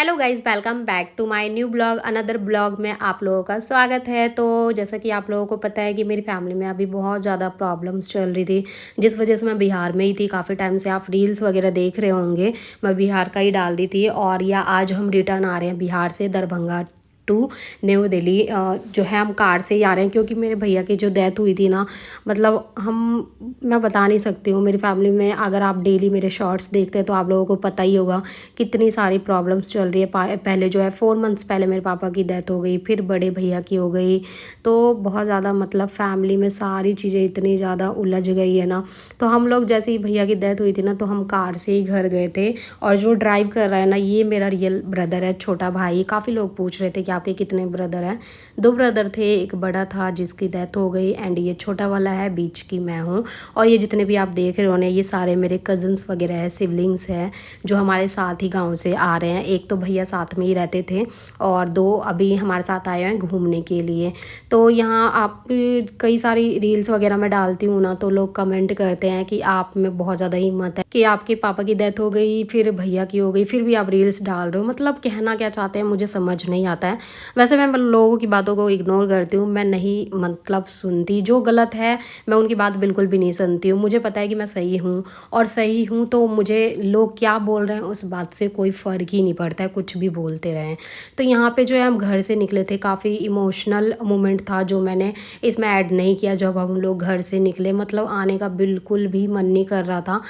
Hello guys, welcome back to my new blog. Another blog में आप लोगों का स्वागत है। तो जैसा कि आप लोगों को पता है कि मेरी फैमिली में अभी बहुत ज़्यादा प्रॉब्लम्स चल रही थी, जिस वजह से मैं बिहार में ही थी काफ़ी टाइम से। आप रील्स वगैरह देख रहे होंगे, मैं बिहार का ही डाल रही थी। और या आज हम रिटर्न आ रहे हैं बिहार से दरभंगा टू न्यू दिल्ली। जो है हम कार से ही आ रहे हैं, क्योंकि मेरे भैया की जो डेथ हुई थी ना, मतलब मैं बता नहीं सकती हूँ। मेरी फैमिली में अगर आप डेली मेरे शॉर्ट्स देखते हैं तो आप लोगों को पता ही होगा कितनी सारी प्रॉब्लम्स चल रही है। पहले जो है 4 मंथ्स पहले मेरे पापा की डेथ हो गई, फिर बड़े भैया की हो गई। तो बहुत ज़्यादा मतलब फैमिली में सारी चीज़ें इतनी ज़्यादा उलझ गई है ना। तो हम लोग जैसे ही भैया की डेथ हुई थी ना, तो हम कार से ही घर गए थे। और जो ड्राइव कर रहा है ना, ये मेरा रियल ब्रदर है, छोटा भाई। काफ़ी लोग पूछ रहे थे कि आपके कितने ब्रदर हैं। 2 ब्रदर थे, एक बड़ा था जिसकी डेथ हो गई, एंड ये छोटा वाला है, बीच की मैं हूँ। और ये जितने भी आप देख रहे हो ना, ये सारे मेरे कज़न्स वगैरह है, सिबलिंग्स हैं, जो हमारे साथ ही गांव से आ रहे हैं। एक तो भैया साथ में ही रहते थे, और 2 अभी हमारे साथ आए हैं घूमने के लिए। तो यहाँ आप कई सारी रील्स वगैरह मैं डालती हूँ ना, तो लोग कमेंट करते हैं कि आप में बहुत ज़्यादा हिम्मत है कि आपके पापा की डेथ हो गई, फिर भैया की हो गई, फिर भी आप रील्स डाल रहे हो। मतलब कहना क्या चाहते हैं मुझे समझ नहीं आता है। वैसे मैं लोगों की बातों को इग्नोर करती हूँ, मैं नहीं मतलब सुनती। जो गलत है मैं उनकी बात बिल्कुल भी नहीं सुनती हूँ। मुझे पता है कि मैं सही हूँ, और सही हूँ तो मुझे लोग क्या बोल रहे हैं उस बात से कोई फ़र्क ही नहीं पड़ता है, कुछ भी बोलते रहें। तो यहाँ पे जो है हम घर से निकले थे, काफ़ी इमोशनल मोमेंट था जो मैंने इसमें ऐड नहीं किया। जब हम लोग घर से निकले, मतलब आने का बिल्कुल भी मन नहीं कर रहा था।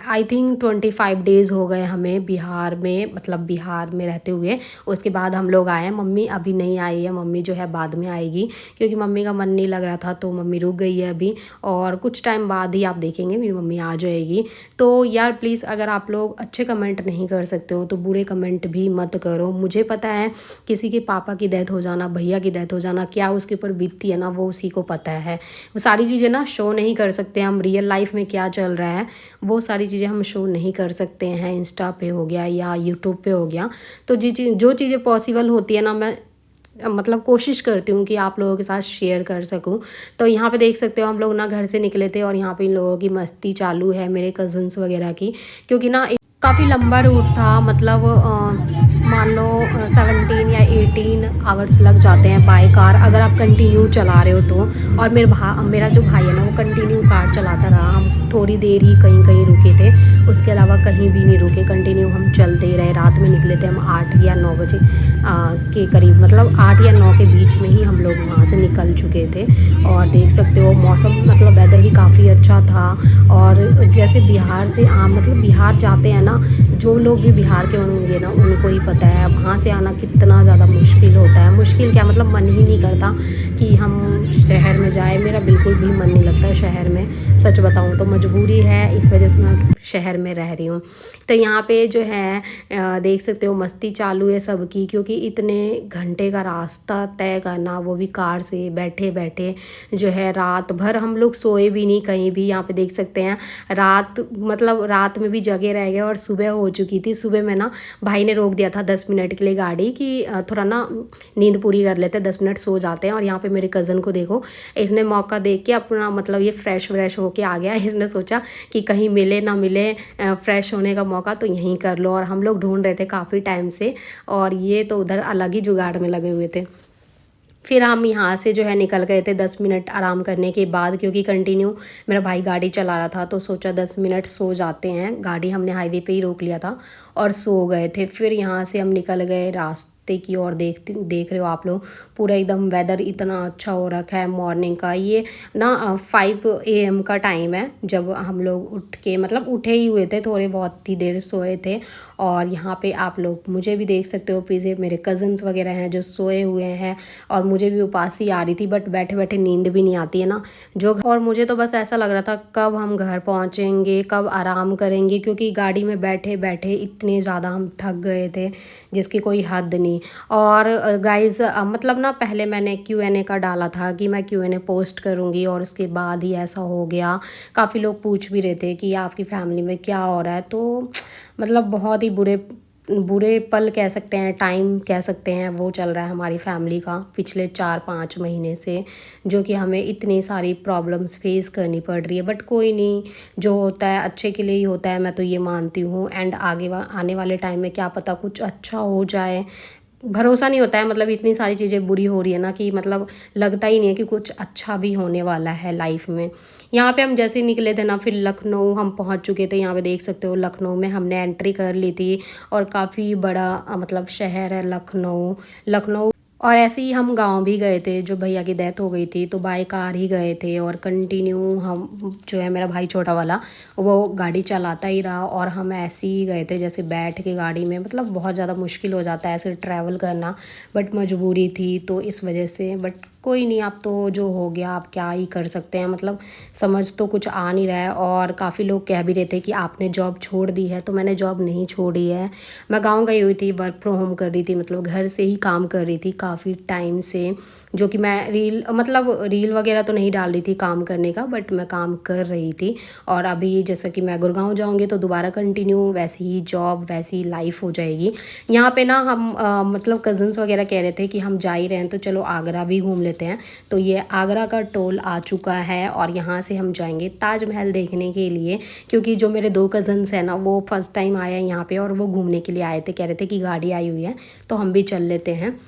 आई थिंक 25 डेज़ हो गए हमें बिहार में, मतलब बिहार में रहते हुए। उसके बाद हम लोग आए हैं। मम्मी अभी नहीं आई है, मम्मी जो है बाद में आएगी, क्योंकि मम्मी का मन नहीं लग रहा था, तो मम्मी रुक गई है अभी। और कुछ टाइम बाद ही आप देखेंगे मेरी मम्मी आ जाएगी। तो यार प्लीज़, अगर आप लोग अच्छे कमेंट नहीं कर सकते हो तो बुरे कमेंट भी मत करो। मुझे पता है किसी के पापा की डेथ हो जाना, भैया की डेथ हो जाना, क्या उसके ऊपर बीतती है ना, वो उसी को पता है। वो सारी चीज़ें ना शो नहीं कर सकते हम। रियल लाइफ में क्या चल रहा है वो सारी चीज़ें हम शो नहीं कर सकते हैं। इंस्टा पे हो गया या यूट्यूब पे हो गया। तो जो चीज़ें पॉसिबल होती है ना, मैं मतलब कोशिश करती हूँ कि आप लोगों के साथ शेयर कर सकूँ। तो यहाँ पे देख सकते हो हम लोग ना घर से निकले थे, और यहाँ पे इन लोगों की मस्ती चालू है, मेरे कज़न्स वगैरह की। क्योंकि ना काफ़ी लंबा रूट था, मतलब मान लो 17 या 18 आवर्स लग जाते हैं बाय कार, अगर आप कंटिन्यू चला रहे हो तो। और मेरा जो भाई है ना, वो कंटिन्यू कार चलाता रहा। हम थोड़ी देर ही कहीं कहीं रुके थे, उसके अलावा कहीं भी नहीं रुके। कंटिन्यू हम चलते ही रहे। रात में निकले थे हम 8 या 9 बजे के करीब, मतलब 8 या 9 के बीच में ही हम लोग वहाँ से निकल चुके थे। और देख सकते हो मौसम, मतलब वेदर भी काफ़ी अच्छा था। और जैसे बिहार से मतलब बिहार जाते हैं ना, जो लोग भी बिहार के होंगे ना, उनको ही पता है वहाँ से आना कितना ज़्यादा मुश्किल होता है। मुश्किल क्या, मतलब मन ही नहीं करता कि हम शहर में जाए। मेरा बिल्कुल भी मन नहीं लगता है शहर में, सच बताऊँ तो। मजबूरी है, इस वजह से मैं शहर में रह रही हूँ। तो यहाँ पे जो है देख सकते हो मस्ती चालू है सबकी, क्योंकि इतने घंटे का रास्ता तय करना, वो भी कार से बैठे बैठे, जो है रात भर हम लोग सोए भी नहीं कहीं भी। यहाँ पे देख सकते हैं रात, मतलब रात में भी जगे रह गए, और सुबह हो चुकी थी। सुबह में ना भाई ने रोक दिया था 10 मिनट के लिए गाड़ी, कि थोड़ा ना नींद पूरी कर लेते हैं, 10 मिनट सो जाते हैं। और यहाँ पे मेरे कज़न को देखो, इसने मौका देख के अपना, मतलब ये फ्रेश व्रेश होके आ गया। इसने सोचा कि कहीं मिले ना मिले फ्रेश होने का मौका, तो यहीं कर लो। और हम लोग ढूंढ रहे थे काफ़ी टाइम से, और ये तो उधर अलग ही जुगाड़ में लगे हुए थे। फिर हम यहाँ से जो है निकल गए थे 10 मिनट आराम करने के बाद, क्योंकि कंटिन्यू मेरा भाई गाड़ी चला रहा था, तो सोचा 10 मिनट सो जाते हैं। गाड़ी हमने हाईवे पे ही रोक लिया था और सो गए थे। फिर यहाँ से हम निकल गए रास्ते की ओर। देख रहे हो आप लोग, पूरा एकदम वेदर इतना अच्छा हो रखा है मॉर्निंग का। ये ना 5 AM का टाइम है जब हम लोग उठ के, मतलब उठे ही हुए थे, थोड़े बहुत ही देर सोए थे। और यहाँ पे आप लोग मुझे भी देख सकते हो, पीछे मेरे कज़न्स वगैरह हैं जो सोए हुए हैं। और मुझे भी उपासी आ रही थी, बट बैठे बैठे नींद भी नहीं आती है ना जो। और मुझे तो बस ऐसा लग रहा था कब हम घर पहुँचेंगे, कब आराम करेंगे, क्योंकि गाड़ी में बैठे बैठे इतने ज़्यादा हम थक गए थे जिसकी कोई हद नहीं। और गाइज़, मतलब ना पहले मैंने Q&A का डाला था कि मैं Q&A पोस्ट करूँगी, और उसके बाद ही ऐसा हो गया। काफ़ी लोग पूछ भी रहे थे कि आपकी फैमिली में क्या हो रहा है। तो मतलब बहुत ही बुरे बुरे पल कह सकते हैं, टाइम कह सकते हैं, वो चल रहा है हमारी फैमिली का पिछले 4-5 महीने से, जो कि हमें इतनी सारी प्रॉब्लम्स फेस करनी पड़ रही है। बट कोई नहीं, जो होता है अच्छे के लिए ही होता है, मैं तो ये मानती हूँ। एंड आने वाले टाइम में क्या पता कुछ अच्छा हो जाए, भरोसा नहीं होता है। मतलब इतनी सारी चीज़ें बुरी हो रही है ना कि मतलब लगता ही नहीं है कि कुछ अच्छा भी होने वाला है लाइफ में। यहाँ पे हम जैसे ही निकले थे ना, फिर लखनऊ हम पहुँच चुके थे। यहाँ पे देख सकते हो लखनऊ में हमने एंट्री कर ली थी, और काफ़ी बड़ा मतलब शहर है लखनऊ। लखनऊ और ऐसे ही हम गांव भी गए थे, जो भैया की डेथ हो गई थी तो बाय कार ही गए थे, और कंटिन्यू हम जो है मेरा भाई छोटा वाला वो गाड़ी चलाता ही रहा, और हम ऐसे ही गए थे जैसे बैठ के गाड़ी में। मतलब बहुत ज़्यादा मुश्किल हो जाता है ऐसे ट्रैवल करना, बट मजबूरी थी तो इस वजह से। बट कोई नहीं, आप तो जो हो गया आप क्या ही कर सकते हैं। मतलब समझ तो कुछ आ नहीं रहा है। और काफ़ी लोग कह भी रहे थे कि आपने जॉब छोड़ दी है, तो मैंने जॉब नहीं छोड़ी है। मैं गांव गई हुई थी, वर्क फ्रॉम होम कर रही थी, मतलब घर से ही काम कर रही थी काफ़ी टाइम से। जो कि मैं रील वगैरह तो नहीं डाल रही थी काम करने का, बट मैं काम कर रही थी। और अभी जैसा कि मैं गुड़गांव जाऊंगी तो दोबारा कंटिन्यू वैसी ही जॉब वैसी ही लाइफ हो जाएगी। यहाँ पे ना हम मतलब कज़न्स वगैरह कह रहे थे कि हम जा ही रहे हैं तो चलो आगरा भी घूम लेते हैं। तो ये आगरा का टोल आ चुका है, और यहाँ से हम जाएंगे ताजमहल देखने के लिए। क्योंकि जो मेरे 2 कज़न्स हैं ना, वो फर्स्ट टाइम आए हैं यहाँ पे, और वो घूमने के लिए आए थे। कह रहे थे कि गाड़ी आई हुई है तो हम भी चल लेते हैं।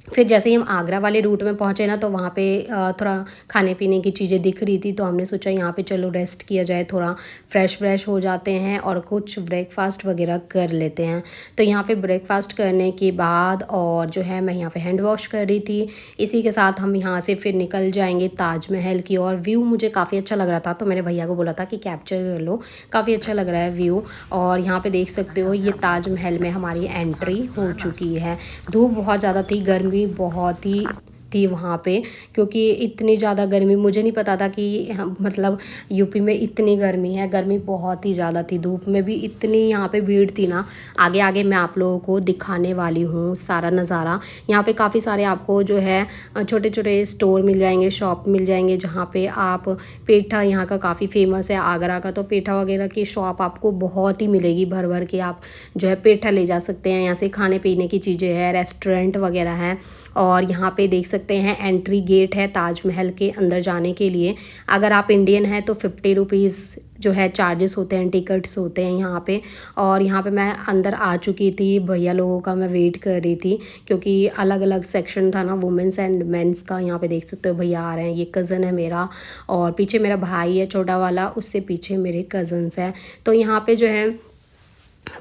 फिर जैसे ही हम आगरा वाले रूट में पहुँचे ना, तो वहाँ पे थोड़ा खाने पीने की चीज़ें दिख रही थी, तो हमने सोचा यहाँ पे चलो रेस्ट किया जाए, थोड़ा फ्रेश हो जाते हैं और कुछ ब्रेकफास्ट वगैरह कर लेते हैं। तो यहाँ पे ब्रेकफास्ट करने के बाद और जो है मैं यहाँ पे हैंड वॉश कर रही थी। इसी के साथ हम यहाँ से फिर निकल जाएंगे ताजमहल की। और व्यू मुझे काफ़ी अच्छा लग रहा था, तो मैंने भैया को बोला था कि कैप्चर कर लो, काफ़ी अच्छा लग रहा है व्यू। और यहाँ पे देख सकते हो ये ताजमहल में हमारी एंट्री हो चुकी है। धूप बहुत ज़्यादा थी, गर्मी बहुत ही थी वहाँ पे, क्योंकि इतनी ज़्यादा गर्मी, मुझे नहीं पता था कि मतलब यूपी में इतनी गर्मी है। गर्मी बहुत ही ज़्यादा थी, धूप में भी इतनी यहाँ पे भीड़ थी ना। आगे आगे मैं आप लोगों को दिखाने वाली हूँ सारा नज़ारा। यहाँ पे काफ़ी सारे आपको जो है छोटे छोटे स्टोर मिल जाएंगे, शॉप मिल जाएंगे, जहाँ पे आप पेठा, यहाँ का काफ़ी फेमस है आगरा का, तो पेठा वगैरह की शॉप आपको बहुत ही मिलेगी भर भर के। आप जो है पेठा ले जा सकते हैं यहाँ से, खाने पीने की चीज़ें हैं, रेस्टोरेंट वगैरह हैं। और यहाँ पे देख सकते हैं एंट्री गेट है ताजमहल के अंदर जाने के लिए। अगर आप इंडियन हैं तो 50 रुपीज़ जो है चार्जेस होते हैं, टिकट्स होते हैं यहाँ पे। और यहाँ पे मैं अंदर आ चुकी थी, भैया लोगों का मैं वेट कर रही थी, क्योंकि अलग अलग सेक्शन था ना वुमेंस एंड मेंस का। यहाँ पे देख सकते हो भैया आ रहे हैं, ये कज़न है मेरा, और पीछे मेरा भाई है छोटा वाला, उससे पीछे मेरे कज़न्स हैं। तो यहाँ पे जो है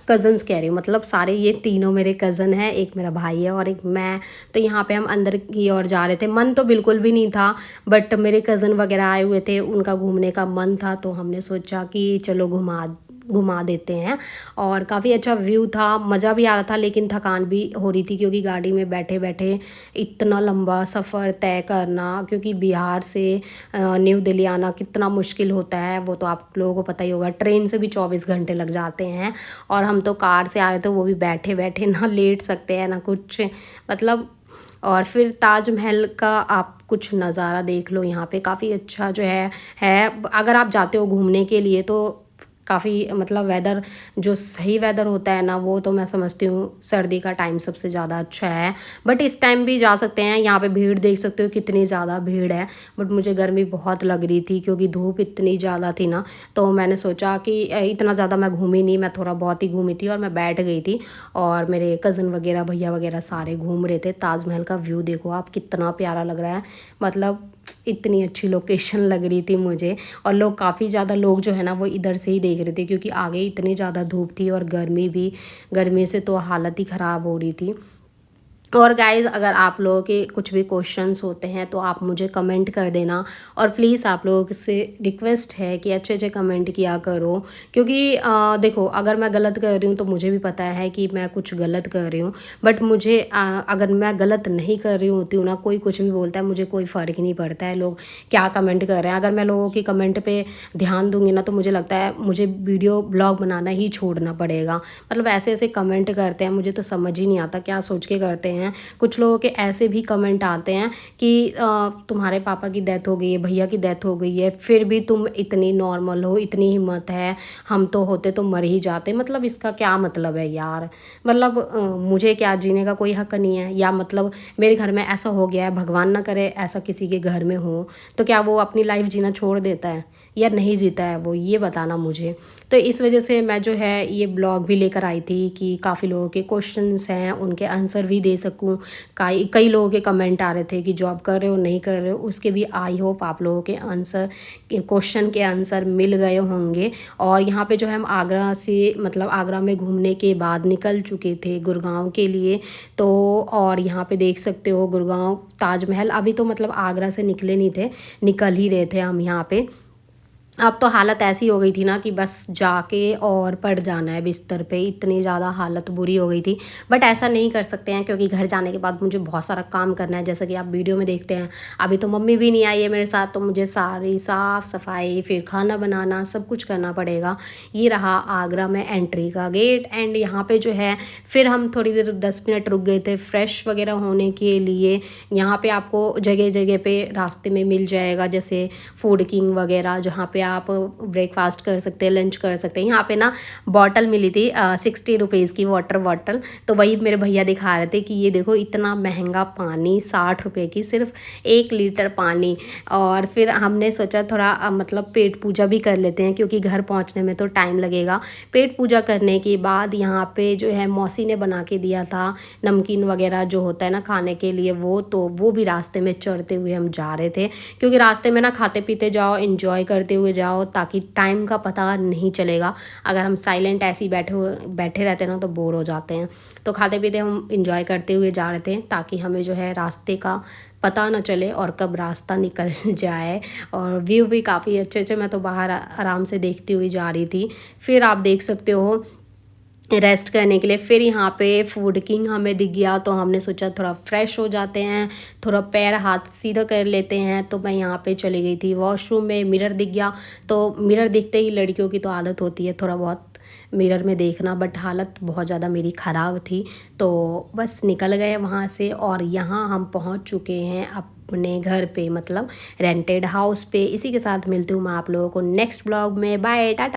कज़न्स कह रही हूँ, मतलब सारे ये तीनों मेरे कज़न हैं, एक मेरा भाई है और एक मैं। तो यहाँ पे हम अंदर की ओर जा रहे थे, मन तो बिल्कुल भी नहीं था, बट मेरे कज़न वगैरह आए हुए थे, उनका घूमने का मन था, तो हमने सोचा कि चलो घुमा देते हैं। और काफ़ी अच्छा व्यू था, मज़ा भी आ रहा था, लेकिन थकान भी हो रही थी, क्योंकि गाड़ी में बैठे बैठे इतना लंबा सफ़र तय करना, क्योंकि बिहार से न्यू दिल्ली आना कितना मुश्किल होता है वो तो आप लोगों को पता ही होगा। ट्रेन से भी 24 घंटे लग जाते हैं, और हम तो कार से आ रहे थे, वो भी बैठे बैठे, ना लेट सकते हैं ना कुछ, मतलब। और फिर ताजमहल का आप कुछ नज़ारा देख लो, यहाँ पे काफ़ी अच्छा जो है। अगर आप जाते हो घूमने के लिए तो काफ़ी मतलब वेदर, जो सही वेदर होता है ना, वो तो मैं समझती हूँ सर्दी का टाइम सबसे ज़्यादा अच्छा है। बट इस टाइम भी जा सकते हैं। यहाँ पे भीड़ देख सकते हो कितनी ज़्यादा भीड़ है, बट मुझे गर्मी बहुत लग रही थी, क्योंकि धूप इतनी ज़्यादा थी ना। तो मैंने सोचा कि इतना ज़्यादा मैं घूमी नहीं, मैं थोड़ा बहुत ही घूमी थी, और मैं बैठ गई थी। और मेरे कज़न वगैरह भैया वगैरह सारे घूम रहे थे। ताजमहल का व्यू देखो आप, कितना प्यारा लग रहा है, मतलब इतनी अच्छी लोकेशन लग रही थी मुझे। और लोग काफ़ी ज़्यादा लोग जो है ना वो इधर से ही देख रहे थे, क्योंकि आगे इतनी ज़्यादा धूप थी, और गर्मी से तो हालत ही ख़राब हो रही थी। और गाइज़, अगर आप लोगों के कुछ भी क्वेश्चंस होते हैं तो आप मुझे कमेंट कर देना। और प्लीज़ आप लोगों से रिक्वेस्ट है कि अच्छे अच्छे कमेंट किया करो, क्योंकि देखो, अगर मैं गलत कर रही हूँ तो मुझे भी पता है कि मैं कुछ गलत कर रही हूँ, बट मुझे अगर मैं गलत नहीं कर रही होती हूँ ना, कोई कुछ भी बोलता है, मुझे कोई फ़र्क नहीं पड़ता है लोग क्या कमेंट कर रहे हैं। अगर मैं लोगों की कमेंट पर ध्यान दूँगी ना, तो मुझे लगता है मुझे वीडियो ब्लॉग बनाना ही छोड़ना पड़ेगा। मतलब ऐसे ऐसे कमेंट करते हैं, मुझे तो समझ ही नहीं आता क्या सोच के करते हैं। हैं। कुछ लोगों के ऐसे भी कमेंट आते हैं कि तुम्हारे पापा की डेथ हो गई है, भैया की डेथ हो गई है, फिर भी तुम इतनी नॉर्मल हो, इतनी हिम्मत है, हम तो होते तो मर ही जाते। मतलब इसका क्या मतलब है यार? मतलब मुझे क्या जीने का कोई हक नहीं है? या मतलब मेरे घर में ऐसा हो गया है, भगवान ना करे ऐसा किसी के घर में हो, तो क्या वो अपनी लाइफ जीना छोड़ देता है या नहीं जीता है वो, ये बताना मुझे। तो इस वजह से मैं जो है ये ब्लॉग भी लेकर आई थी कि काफ़ी लोगों के क्वेश्चंस हैं, उनके आंसर भी दे सकूं। कई कई लोगों के कमेंट आ रहे थे कि जॉब कर रहे हो नहीं कर रहे हो, उसके भी आई होप आप लोगों के आंसर, क्वेश्चन के आंसर मिल गए होंगे। और यहाँ पे जो है हम आगरा से, मतलब आगरा में घूमने के बाद निकल चुके थे गुड़गांव के लिए। तो और यहाँ पे देख सकते हो गुड़गांव ताजमहल, अभी तो मतलब आगरा से निकले नहीं थे, निकल ही रहे थे हम यहाँ पे। अब तो हालत ऐसी हो गई थी ना कि बस जाके और पड़ जाना है बिस्तर पे, इतनी ज़्यादा हालत बुरी हो गई थी। बट ऐसा नहीं कर सकते हैं क्योंकि घर जाने के बाद मुझे बहुत सारा काम करना है, जैसा कि आप वीडियो में देखते हैं। अभी तो मम्मी भी नहीं आई है मेरे साथ, तो मुझे सारी साफ़ सफाई, फिर खाना बनाना, सब कुछ करना पड़ेगा। ये रहा आगरा में एंट्री का गेट। एंड यहाँ पे जो है फिर हम थोड़ी देर 10 मिनट रुक गए थे फ्रेश वगैरह होने के लिए। यहाँ पे आपको जगह जगह पे रास्ते में मिल जाएगा जैसे फूड किंग वगैरह, जहाँ पे आप ब्रेकफास्ट कर सकते हैं, लंच कर सकते हैं। यहाँ पे ना बॉटल मिली थी 60 रुपीज़ की वाटर बॉटल। तो वही मेरे भैया दिखा रहे थे कि ये देखो इतना महंगा पानी, 60 रुपये की सिर्फ 1 लीटर पानी। और फिर हमने सोचा थोड़ा मतलब पेट पूजा भी कर लेते हैं क्योंकि घर पहुँचने में तो टाइम लगेगा। पेट पूजा करने के बाद यहाँ पे जो है मौसी ने बना के दिया था नमकीन वगैरह जो होता है ना खाने के लिए, तो वो भी रास्ते में चढ़ते हुए हम जा रहे थे। क्योंकि रास्ते में ना खाते पीते जाओ, एंजॉय करते हुए जाओ, ताकि टाइम का पता नहीं चलेगा। अगर हम साइलेंट ऐसे ही बैठे रहते हैं ना तो बोर हो जाते हैं। तो खाते पीते हम एंजॉय करते हुए जा रहे थे ताकि हमें जो है रास्ते का पता ना चले और कब रास्ता निकल जाए। और व्यू भी काफ़ी अच्छे अच्छे, मैं तो बाहर आराम से देखती हुई जा रही थी। फिर आप देख सकते हो रेस्ट करने के लिए फिर यहाँ पे फूड किंग हमें दिख गया, तो हमने सोचा थोड़ा फ्रेश हो जाते हैं, थोड़ा पैर हाथ सीधा कर लेते हैं। तो मैं यहाँ पे चली गई थी वॉशरूम में, मिरर दिख गया। तो मिरर दिखते ही लड़कियों की तो आदत होती है थोड़ा बहुत मिरर में देखना, बट हालत बहुत ज़्यादा मेरी ख़राब थी। तो बस निकल गए वहाँ से और यहाँ हम पहुँच चुके हैं अपने घर पे, मतलब रेंटेड हाउस पे। इसी के साथ मिलती हूँ मैं आप लोगों को नेक्स्ट ब्लॉग में। बाय, टाटा।